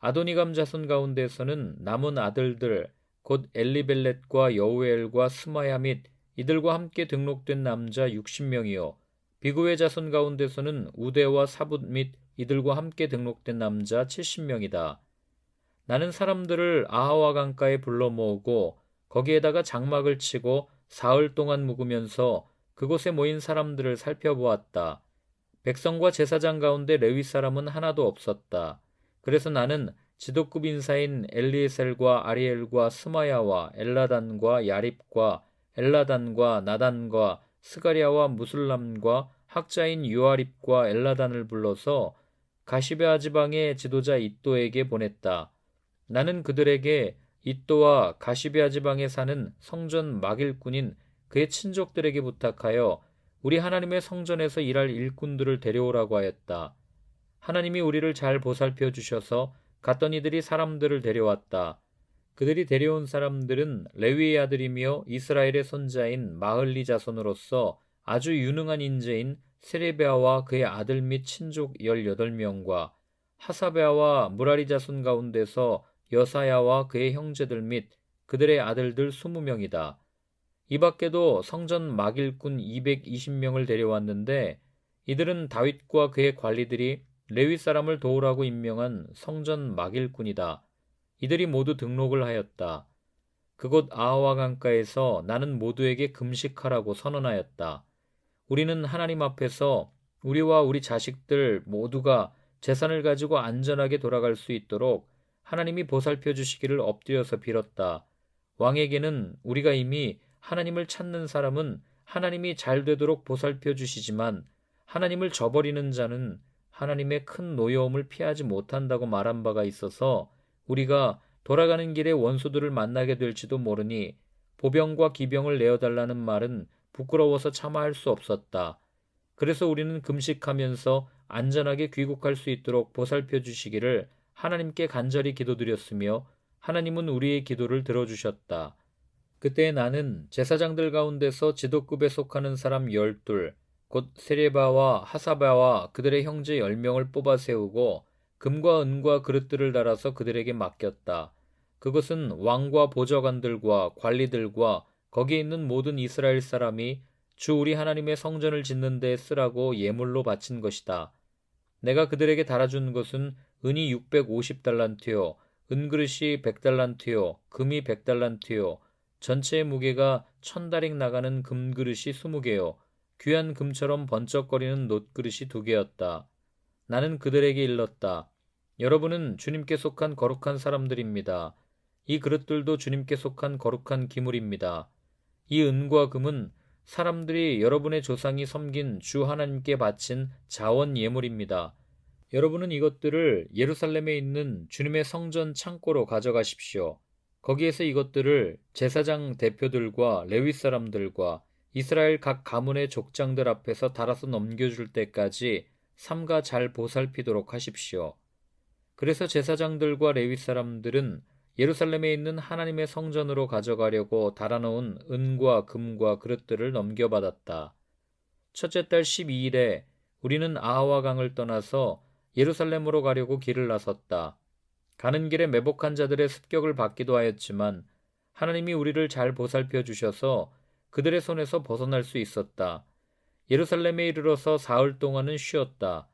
아도니감 자손 가운데서는 남은 아들들 곧 엘리벨렛과 여우엘과 스마야 및 이들과 함께 등록된 남자 60명이요 비구의 자손 가운데서는 우대와 사붓 및 이들과 함께 등록된 남자 70명이다. 나는 사람들을 아하와 강가에 불러 모으고 거기에다가 장막을 치고 사흘 동안 묵으면서 그곳에 모인 사람들을 살펴보았다. 백성과 제사장 가운데 레위 사람은 하나도 없었다. 그래서 나는 지도급 인사인 엘리에셀과 아리엘과 스마야와 엘라단과 야립과 엘라단과 나단과 스가랴와 무술람과 학자인 요아립과 엘라단을 불러서 가시베아 지방의 지도자 이또에게 보냈다. 나는 그들에게 이또와 가시베아 지방에 사는 성전 막일꾼인 그의 친족들에게 부탁하여 우리 하나님의 성전에서 일할 일꾼들을 데려오라고 하였다. 하나님이 우리를 잘 보살펴 주셔서 갔던 이들이 사람들을 데려왔다. 그들이 데려온 사람들은 레위의 아들이며 이스라엘의 손자인 마흘리 자손으로서 아주 유능한 인재인 세레베아와 그의 아들 및 친족 18명과 하사베아와 무라리 자손 가운데서 여사야와 그의 형제들 및 그들의 아들들 20명이다. 이 밖에도 성전 막일꾼 220명을 데려왔는데 이들은 다윗과 그의 관리들이 레위 사람을 도우라고 임명한 성전 막일꾼이다. 이들이 모두 등록을 하였다. 그곳 아하와 강가에서 나는 모두에게 금식하라고 선언하였다. 우리는 하나님 앞에서 우리와 우리 자식들 모두가 재산을 가지고 안전하게 돌아갈 수 있도록 하나님이 보살펴 주시기를 엎드려서 빌었다. 왕에게는 우리가 이미 하나님을 찾는 사람은 하나님이 잘 되도록 보살펴 주시지만 하나님을 저버리는 자는 하나님의 큰 노여움을 피하지 못한다고 말한 바가 있어서 우리가 돌아가는 길에 원수들을 만나게 될지도 모르니 보병과 기병을 내어달라는 말은 부끄러워서 참아할 수 없었다. 그래서 우리는 금식하면서 안전하게 귀국할 수 있도록 보살펴 주시기를 하나님께 간절히 기도드렸으며 하나님은 우리의 기도를 들어주셨다. 그때 나는 제사장들 가운데서 지도급에 속하는 사람 12, 곧 세레바와 하사바와 그들의 형제 10명을 뽑아 세우고 금과 은과 그릇들을 달아서 그들에게 맡겼다. 그것은 왕과 보좌관들과 관리들과 거기에 있는 모든 이스라엘 사람이 주 우리 하나님의 성전을 짓는 데 쓰라고 예물로 바친 것이다. 내가 그들에게 달아준 것은 은이 650달란트요, 은그릇이 100달란트요, 금이 100달란트요, 전체의 무게가 1000다릭 나가는 금그릇이 20개요, 귀한 금처럼 번쩍거리는 놋그릇이 2개였다. 나는 그들에게 일렀다. 여러분은 주님께 속한 거룩한 사람들입니다. 이 그릇들도 주님께 속한 거룩한 기물입니다. 이 은과 금은 사람들이 여러분의 조상이 섬긴 주 하나님께 바친 자원 예물입니다. 여러분은 이것들을 예루살렘에 있는 주님의 성전 창고로 가져가십시오. 거기에서 이것들을 제사장 대표들과 레위 사람들과 이스라엘 각 가문의 족장들 앞에서 달아서 넘겨줄 때까지 삼가 잘 보살피도록 하십시오. 그래서 제사장들과 레위 사람들은 예루살렘에 있는 하나님의 성전으로 가져가려고 달아놓은 은과 금과 그릇들을 넘겨받았다. 첫째 달 12일에 우리는 아하와 강을 떠나서 예루살렘으로 가려고 길을 나섰다. 가는 길에 매복한 자들의 습격을 받기도 하였지만 하나님이 우리를 잘 보살펴 주셔서 그들의 손에서 벗어날 수 있었다. 예루살렘에 이르러서 사흘 동안은 쉬었다.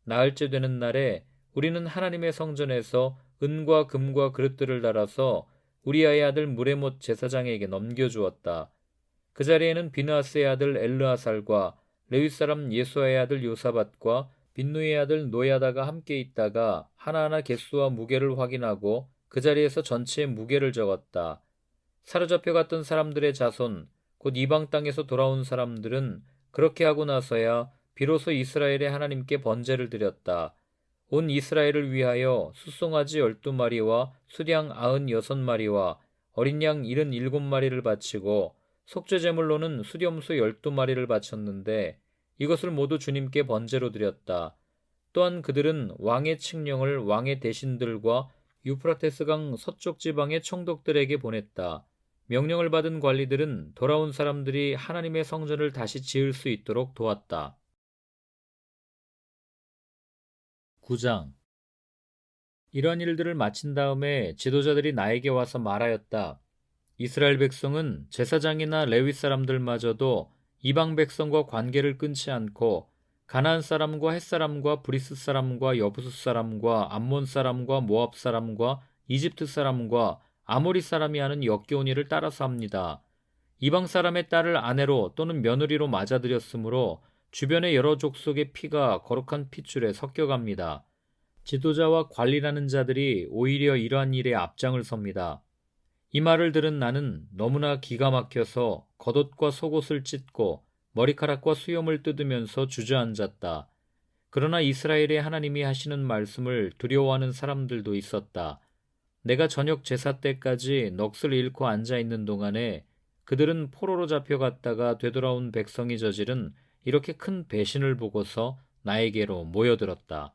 나흘째 되는 날에 우리는 하나님의 성전에서 은과 금과 그릇들을 달아서 우리아의 아들 무레못 제사장에게 넘겨주었다. 그 자리에는 비느하스의 아들 엘르아살과 레위 사람 예수아의 아들 요사밧과 빈누이의 아들 노야다가 함께 있다가 하나하나 개수와 무게를 확인하고 그 자리에서 전체의 무게를 적었다. 사로잡혀 갔던 사람들의 자손, 곧 이방 땅에서 돌아온 사람들은 그렇게 하고 나서야 비로소 이스라엘의 하나님께 번제를 드렸다. 온 이스라엘을 위하여 숫송아지 12마리와 수량 96마리와 어린 양 77마리를 바치고 속죄제물로는 수렴소 12마리를 바쳤는데 이것을 모두 주님께 번제로 드렸다. 또한 그들은 왕의 칙령을 왕의 대신들과 유프라테스강 서쪽 지방의 총독들에게 보냈다. 명령을 받은 관리들은 돌아온 사람들이 하나님의 성전을 다시 지을 수 있도록 도왔다. 9장. 이러한 일들을 마친 다음에 지도자들이 나에게 와서 말하였다. 이스라엘 백성은 제사장이나 레위 사람들마저도 이방 백성과 관계를 끊지 않고 가나안 사람과 헷 사람과 브리스 사람과 여부스 사람과 암몬 사람과 모압 사람과 이집트 사람과 아모리 사람이 하는 역겨운 일을 따라서 합니다. 이방 사람의 딸을 아내로 또는 며느리로 맞아들였으므로 주변의 여러 족속의 피가 거룩한 핏줄에 섞여갑니다. 지도자와 관리라는 자들이 오히려 이러한 일에 앞장을 섭니다. 이 말을 들은 나는 너무나 기가 막혀서 겉옷과 속옷을 찢고 머리카락과 수염을 뜯으면서 주저앉았다. 그러나 이스라엘의 하나님이 하시는 말씀을 두려워하는 사람들도 있었다. 내가 저녁 제사 때까지 넋을 잃고 앉아있는 동안에 그들은 포로로 잡혀갔다가 되돌아온 백성이 저지른 이렇게 큰 배신을 보고서 나에게로 모여들었다.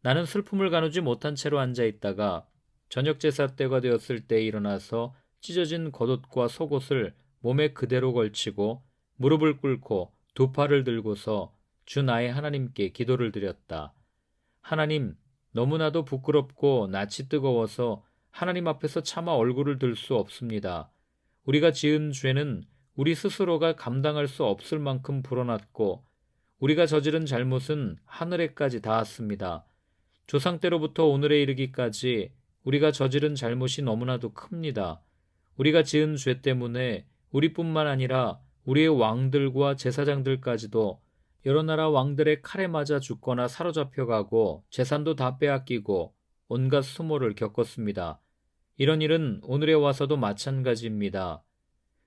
나는 슬픔을 가누지 못한 채로 앉아있다가 저녁 제사 때가 되었을 때 일어나서 찢어진 겉옷과 속옷을 몸에 그대로 걸치고 무릎을 꿇고 두 팔을 들고서 주 나의 하나님께 기도를 드렸다. 하나님, 너무나도 부끄럽고 낯이 뜨거워서 하나님 앞에서 차마 얼굴을 들 수 없습니다. 우리가 지은 죄는 우리 스스로가 감당할 수 없을 만큼 불어났고 우리가 저지른 잘못은 하늘에까지 닿았습니다. 조상 때로부터 오늘에 이르기까지 우리가 저지른 잘못이 너무나도 큽니다. 우리가 지은 죄 때문에 우리뿐만 아니라 우리의 왕들과 제사장들까지도 여러 나라 왕들의 칼에 맞아 죽거나 사로잡혀가고 재산도 다 빼앗기고 온갖 수모를 겪었습니다. 이런 일은 오늘에 와서도 마찬가지입니다.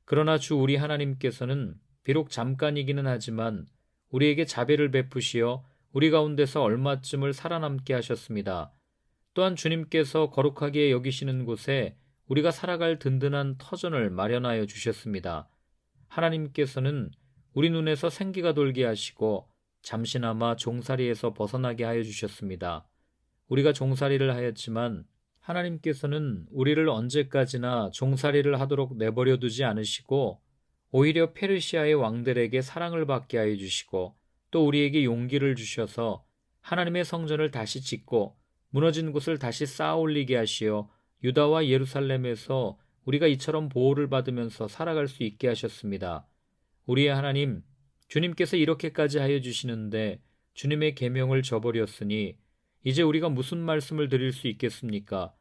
그러나 주 우리 하나님께서는 비록 잠깐이기는 하지만 우리에게 자비를 베푸시어 우리 가운데서 얼마쯤을 살아남게 하셨습니다. 또한 주님께서 거룩하게 여기시는 곳에 우리가 살아갈 든든한 터전을 마련하여 주셨습니다. 하나님께서는 우리 눈에서 생기가 돌게 하시고 잠시나마 종살이에서 벗어나게 하여 주셨습니다. 우리가 종살이를 하였지만 하나님께서는 우리를 언제까지나 종살이를 하도록 내버려 두지 않으시고 오히려 페르시아의 왕들에게 사랑을 받게 하여 주시고 또 우리에게 용기를 주셔서 하나님의 성전을 다시 짓고 무너진 곳을 다시 쌓아 올리게 하시어 유다와 예루살렘에서 우리가 이처럼 보호를 받으면서 살아갈 수 있게 하셨습니다. 우리의 하나님, 주님께서 이렇게까지 하여 주시는데 주님의 계명을 저버렸으니 이제 우리가 무슨 말씀을 드릴 수 있겠습니까?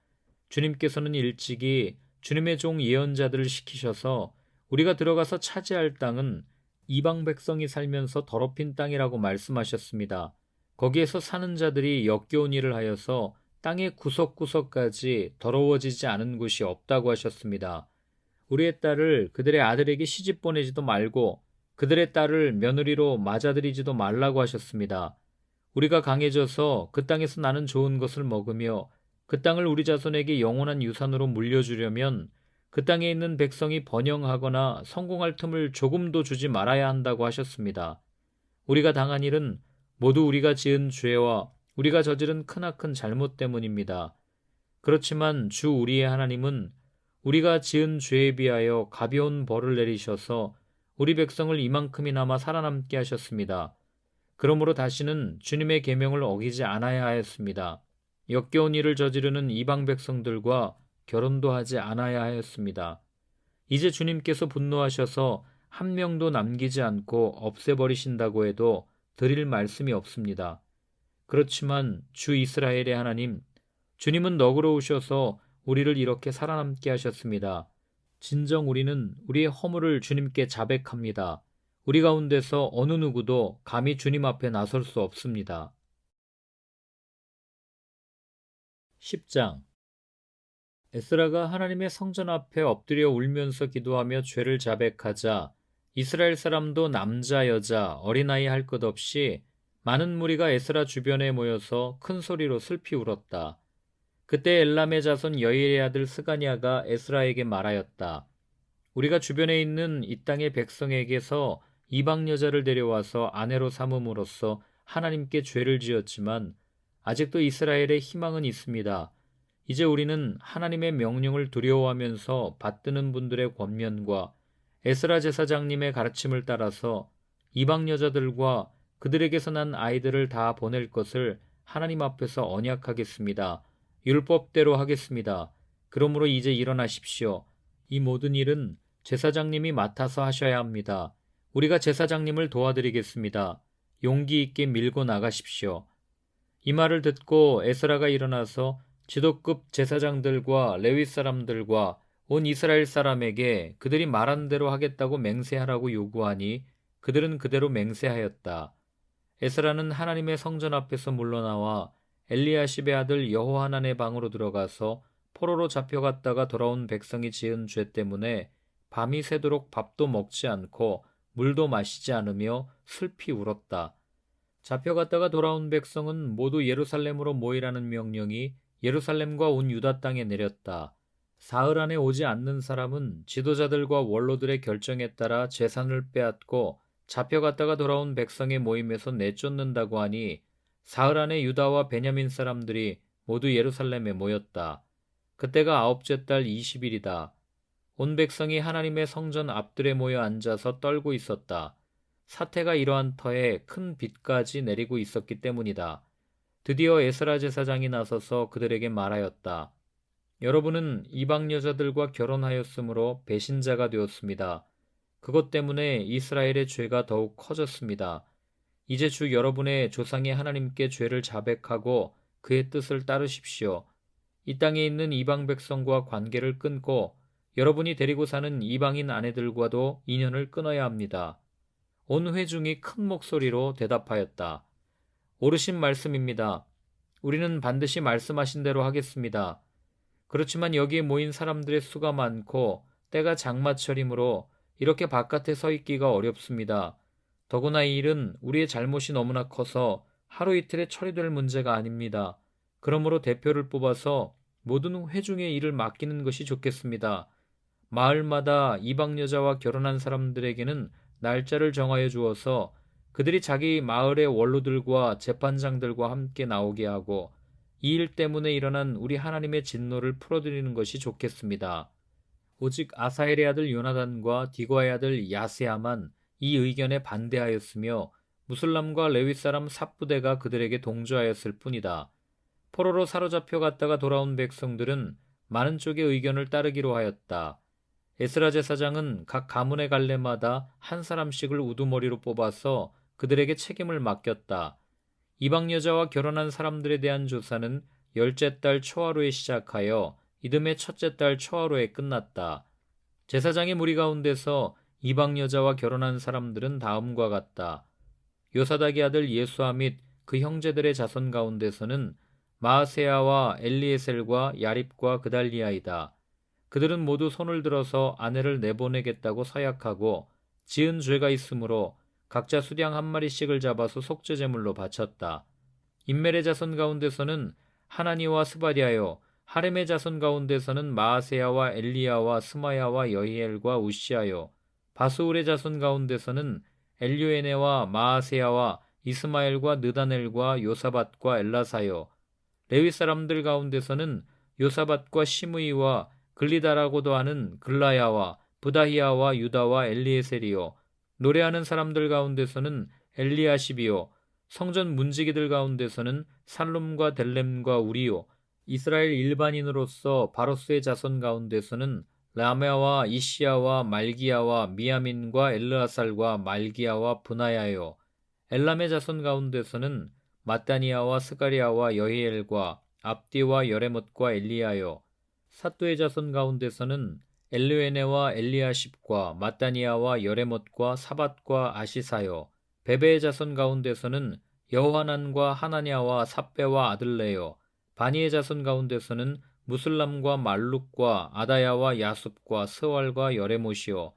주님께서는 일찍이 주님의 종 예언자들을 시키셔서 우리가 들어가서 차지할 땅은 이방 백성이 살면서 더럽힌 땅이라고 말씀하셨습니다. 거기에서 사는 자들이 역겨운 일을 하여서 땅의 구석구석까지 더러워지지 않은 곳이 없다고 하셨습니다. 우리의 딸을 그들의 아들에게 시집 보내지도 말고 그들의 딸을 며느리로 맞아들이지도 말라고 하셨습니다. 우리가 강해져서 그 땅에서 나는 좋은 것을 먹으며 그 땅을 우리 자손에게 영원한 유산으로 물려주려면 그 땅에 있는 백성이 번영하거나 성공할 틈을 조금도 주지 말아야 한다고 하셨습니다. 우리가 당한 일은 모두 우리가 지은 죄와 우리가 저지른 크나큰 잘못 때문입니다. 그렇지만 주 우리의 하나님은 우리가 지은 죄에 비하여 가벼운 벌을 내리셔서 우리 백성을 이만큼이나마 살아남게 하셨습니다. 그러므로 다시는 주님의 계명을 어기지 않아야 하였습니다. 역겨운 일을 저지르는 이방 백성들과 결혼도 하지 않아야 하였습니다. 이제 주님께서 분노하셔서 한 명도 남기지 않고 없애버리신다고 해도 드릴 말씀이 없습니다. 그렇지만 주 이스라엘의 하나님, 주님은 너그러우셔서 우리를 이렇게 살아남게 하셨습니다. 진정 우리는 우리의 허물을 주님께 자백합니다. 우리 가운데서 어느 누구도 감히 주님 앞에 나설 수 없습니다. 10장. 에스라가 하나님의 성전 앞에 엎드려 울면서 기도하며 죄를 자백하자 이스라엘 사람도 남자, 여자, 어린아이 할 것 없이 많은 무리가 에스라 주변에 모여서 큰 소리로 슬피 울었다. 그때 엘람의 자손 여일의 아들 스가냐가 에스라에게 말하였다. 우리가 주변에 있는 이 땅의 백성에게서 이방 여자를 데려와서 아내로 삼음으로써 하나님께 죄를 지었지만 아직도 이스라엘에 희망은 있습니다. 이제 우리는 하나님의 명령을 두려워하면서 받드는 분들의 권면과 에스라 제사장님의 가르침을 따라서 이방 여자들과 그들에게서 난 아이들을 다 보낼 것을 하나님 앞에서 언약하겠습니다. 율법대로 하겠습니다. 그러므로 이제 일어나십시오. 이 모든 일은 제사장님이 맡아서 하셔야 합니다. 우리가 제사장님을 도와드리겠습니다. 용기 있게 밀고 나가십시오. 이 말을 듣고 에스라가 일어나서 지도급 제사장들과 레위 사람들과 온 이스라엘 사람에게 그들이 말한 대로 하겠다고 맹세하라고 요구하니 그들은 그대로 맹세하였다. 에스라는 하나님의 성전 앞에서 물러나와 엘리야십의 아들 여호하난의 방으로 들어가서 포로로 잡혀갔다가 돌아온 백성이 지은 죄 때문에 밤이 새도록 밥도 먹지 않고 물도 마시지 않으며 슬피 울었다. 잡혀갔다가 돌아온 백성은 모두 예루살렘으로 모이라는 명령이 예루살렘과 온 유다 땅에 내렸다. 사흘 안에 오지 않는 사람은 지도자들과 원로들의 결정에 따라 재산을 빼앗고 잡혀갔다가 돌아온 백성의 모임에서 내쫓는다고 하니 사흘 안에 유다와 베냐민 사람들이 모두 예루살렘에 모였다. 그때가 아홉째 달 20일이다. 온 백성이 하나님의 성전 앞들에 모여 앉아서 떨고 있었다. 사태가 이러한 터에 큰 비까지 내리고 있었기 때문이다. 드디어 에스라 제사장이 나서서 그들에게 말하였다. 여러분은 이방 여자들과 결혼하였으므로 배신자가 되었습니다. 그것 때문에 이스라엘의 죄가 더욱 커졌습니다. 이제 주 여러분의 조상이 하나님께 죄를 자백하고 그의 뜻을 따르십시오. 이 땅에 있는 이방 백성과 관계를 끊고 여러분이 데리고 사는 이방인 아내들과도 인연을 끊어야 합니다. 온 회중이 큰 목소리로 대답하였다. 옳으신 말씀입니다. 우리는 반드시 말씀하신 대로 하겠습니다. 그렇지만 여기에 모인 사람들의 수가 많고 때가 장마철이므로 이렇게 바깥에 서 있기가 어렵습니다. 더구나 이 일은 우리의 잘못이 너무나 커서 하루 이틀에 처리될 문제가 아닙니다. 그러므로 대표를 뽑아서 모든 회중의 일을 맡기는 것이 좋겠습니다. 마을마다 이방 여자와 결혼한 사람들에게는 날짜를 정하여 주어서 그들이 자기 마을의 원로들과 재판장들과 함께 나오게 하고 이 일 때문에 일어난 우리 하나님의 진노를 풀어드리는 것이 좋겠습니다. 오직 아사엘의 아들 요나단과 디고아의 아들 야세아만 이 의견에 반대하였으며 무슬람과 레위 사람 삽부대가 그들에게 동조하였을 뿐이다. 포로로 사로잡혀 갔다가 돌아온 백성들은 많은 쪽의 의견을 따르기로 하였다. 에스라 제사장은 각 가문의 갈래마다 한 사람씩을 우두머리로 뽑아서 그들에게 책임을 맡겼다. 이방 여자와 결혼한 사람들에 대한 조사는 열째 달 초하루에 시작하여 이듬해 첫째 달 초하루에 끝났다. 제사장의 무리 가운데서 이방 여자와 결혼한 사람들은 다음과 같다. 요사닥의 아들 예수아 및 그 형제들의 자손 가운데서는 마아세야와 엘리에셀과 야립과 그달리아이다. 그들은 모두 손을 들어서 아내를 내보내겠다고 서약하고 지은 죄가 있으므로 각자 수량 한 마리씩을 잡아서 속죄제물로 바쳤다. 인멜의 자손 가운데서는 하나니와 스바디아요, 하렘의 자손 가운데서는 마아세야와 엘리야와 스마야와 여히엘과 우시아요, 바스울의 자손 가운데서는 엘료에네와 마아세야와 이스마엘과 느다넬과 요사밧과 엘라사요, 레위 사람들 가운데서는 요사밧과 시므이와 글리다라고도 하는 글라야와 부다히야와 유다와 엘리에셀이요, 노래하는 사람들 가운데서는 엘리야십이요, 성전 문지기들 가운데서는 살룸과 델렘과 우리요, 이스라엘 일반인으로서 바로스의 자손 가운데서는 라메와 이시야와 말기야와 미야민과 엘르아살과 말기야와 분하야요, 엘람의 자손 가운데서는 마따니야와 스가리야와 여히엘과 압디와 여레못과 엘리야요, 삿도의 자손 가운데서는 엘르에네와 엘리아십과 마따니아와 여레못과 사밧과 아시사요. 베베의 자손 가운데서는 여호하난과 하나냐와 삽베와 아들레요. 바니의 자손 가운데서는 무슬람과 말룩과 아다야와 야숲과 스왈과 여레못이요.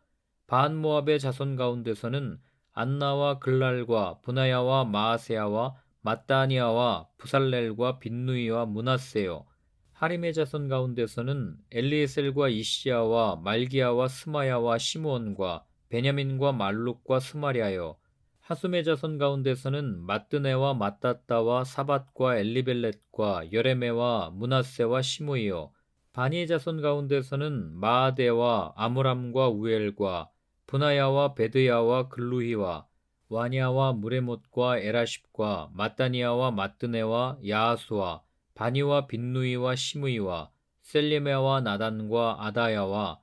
바한모압의 자손 가운데서는 안나와 글랄과 분하야와 마아세야와 마따니아와 부살렐과 빈누이와 므낫세요. 하림의 자손 가운데서는 엘리에셀과 이시야와 말기야와 스마야와 시므온과 베냐민과 말룩과 스마랴요. 하숨의 자손 가운데서는 마뜨네와 마따따와 사밧과 엘리벨렛과 여레메와 므낫세와 시므이요. 바니의 자손 가운데서는 마아데와 아므람과 우엘과 분하야와 베드야와 글루히와 와냐와 무레못과 에라십과 마따니아와 마뜨네와 야하수와 바니와 빈누이와 시므이와 셀레메와 나단과 아다야와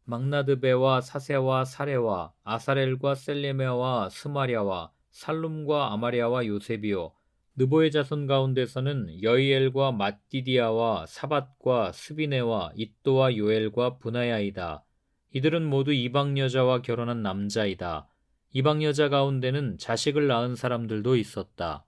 막나드베와 사세와 사레와 아사렐과 셀레메와 스마랴와 살룸과 아마랴와 요셉이요. 느보의 자손 가운데서는 여이엘과 맛디디아와 사밧과 스비네와 잇도와 요엘과 분하야이다. 이들은 모두 이방 여자와 결혼한 남자이다. 이방 여자 가운데는 자식을 낳은 사람들도 있었다.